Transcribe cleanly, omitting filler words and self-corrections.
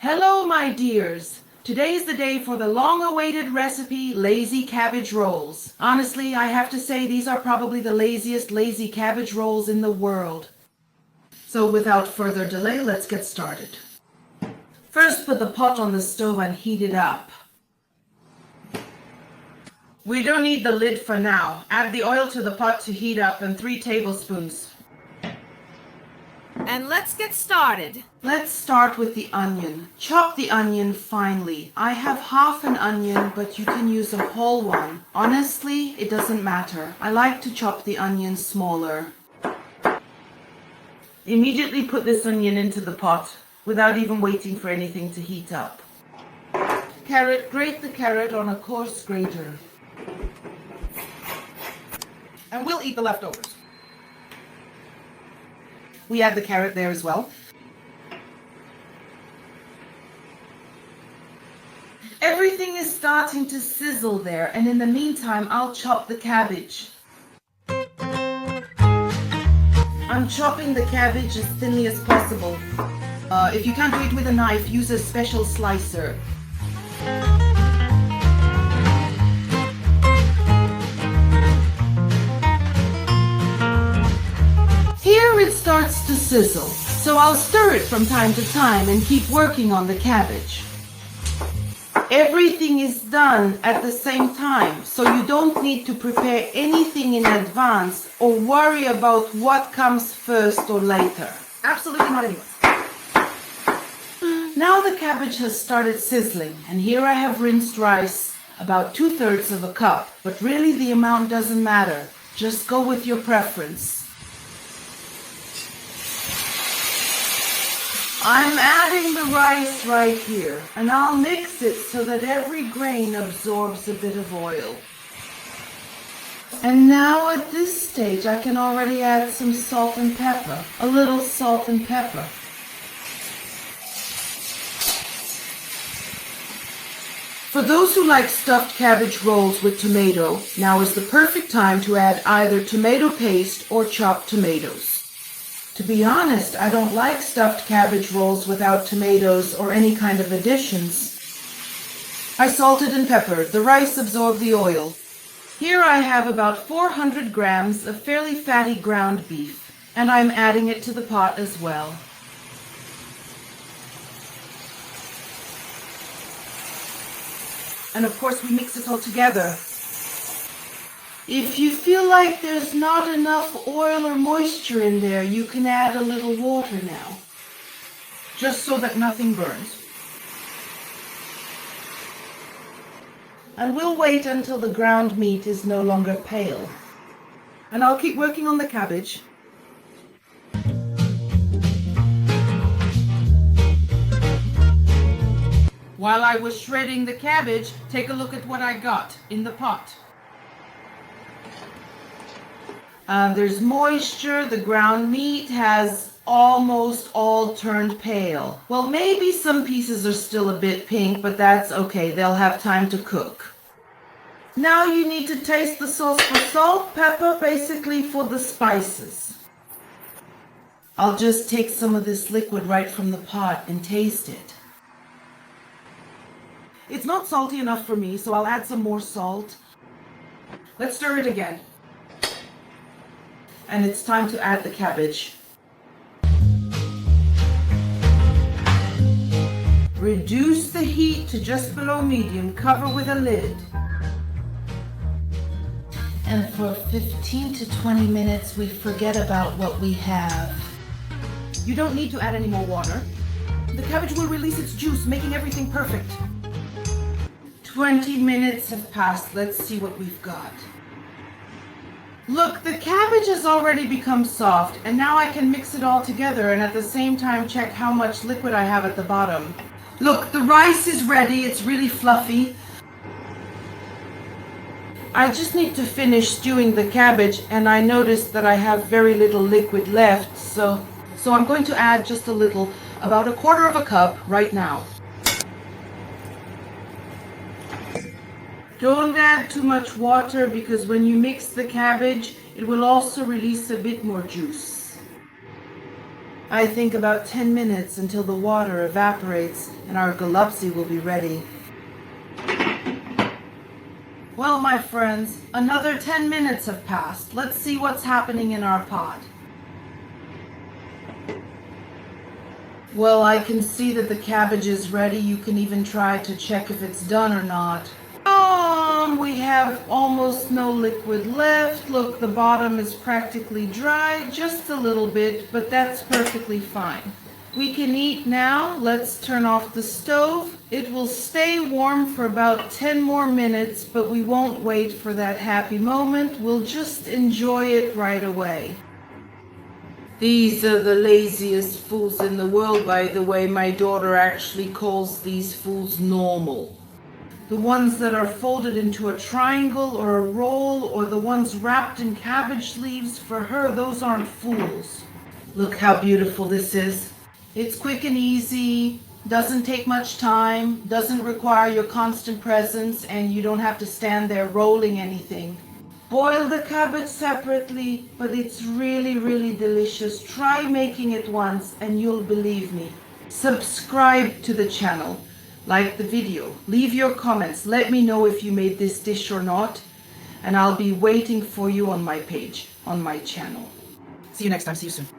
Hello, my dears. Today is the day for the long-awaited recipe, lazy cabbage rolls. Honestly, I have to say these are probably the laziest lazy cabbage rolls in the world. So without further delay, let's get started. First, put the pot on the stove and heat it up. We don't need the lid for now. Add the oil to the pot to heat up and 3 tablespoons. And let's get started. Let's start with the onion. Chop the onion finely. I have half an onion, but you can use a whole one. Honestly, it doesn't matter. I like to chop the onion smaller. Immediately put this onion into the pot without even waiting for anything to heat up. Carrot, grate the carrot on a coarse grater. And we'll eat the leftovers. We add the carrot there as well. Everything is starting to sizzle there, and in the meantime, I'll chop the cabbage. I'm chopping the cabbage as thinly as possible. If you can't do it with a knife, use a special slicer. Here it starts to sizzle, so I'll stir it from time to time and keep working on the cabbage. Everything is done at the same time, so you don't need to prepare anything in advance or worry about what comes first or later. Absolutely not anyway. Now the cabbage has started sizzling, and here I have rinsed rice, about 2/3 of a cup, but really the amount doesn't matter. Just go with your preference. I'm adding the rice right here, and I'll mix it so that every grain absorbs a bit of oil. And now at this stage I can already add some salt and pepper, a little salt and pepper. For those who like stuffed cabbage rolls with tomato, now is the perfect time to add either tomato paste or chopped tomatoes. To be honest, I don't like stuffed cabbage rolls without tomatoes or any kind of additions. I salted and peppered. The rice absorbed the oil. Here I have about 400 grams of fairly fatty ground beef, and I'm adding it to the pot as well. And of course we mix it all together. If you feel like there's not enough oil or moisture in there, you can add a little water now, just so that nothing burns. And we'll wait until the ground meat is no longer pale. And I'll keep working on the cabbage. While I was shredding the cabbage, take a look at what I got in the pot. There's moisture, the ground meat has almost all turned pale. Well, maybe some pieces are still a bit pink, but that's okay, they'll have time to cook. Now you need to taste the sauce for salt, pepper, basically for the spices. I'll just take some of this liquid right from the pot and taste it. It's not salty enough for me, so I'll add some more salt. Let's stir it again. And it's time to add the cabbage. Reduce the heat to just below medium, cover with a lid. And for 15 to 20 minutes, we forget about what we have. You don't need to add any more water. The cabbage will release its juice, making everything perfect. 20 minutes have passed. Let's see what we've got. Look, the cabbage has already become soft, and now I can mix it all together and at the same time check how much liquid I have at the bottom. Look, the rice is ready. It's really fluffy. I just need to finish stewing the cabbage, and I noticed that I have very little liquid left, so I'm going to add just a little, about 1/4 of a cup right now. Don't add too much water because when you mix the cabbage, it will also release a bit more juice. I think about 10 minutes until the water evaporates and our galupsi will be ready. Well, my friends, another 10 minutes have passed. Let's see what's happening in our pot. Well, I can see that the cabbage is ready. You can even try to check if it's done or not. We have almost no liquid left. Look, the bottom is practically dry, just a little bit, but that's perfectly fine. We can eat now. Let's turn off the stove. It will stay warm for about 10 more minutes, but we won't wait for that happy moment. We'll just enjoy it right away. These are the laziest fools in the world, by the way. My daughter actually calls these fools normal. The ones that are folded into a triangle or a roll, or the ones wrapped in cabbage leaves, for her, those aren't fools. Look how beautiful this is. It's quick and easy, doesn't take much time, doesn't require your constant presence, and you don't have to stand there rolling anything. Boil the cabbage separately, but it's really, really delicious. Try making it once and you'll believe me. Subscribe to the channel. Like the video, leave your comments, let me know if you made this dish or not, and I'll be waiting for you on my page, on my channel. See you next time, see you soon.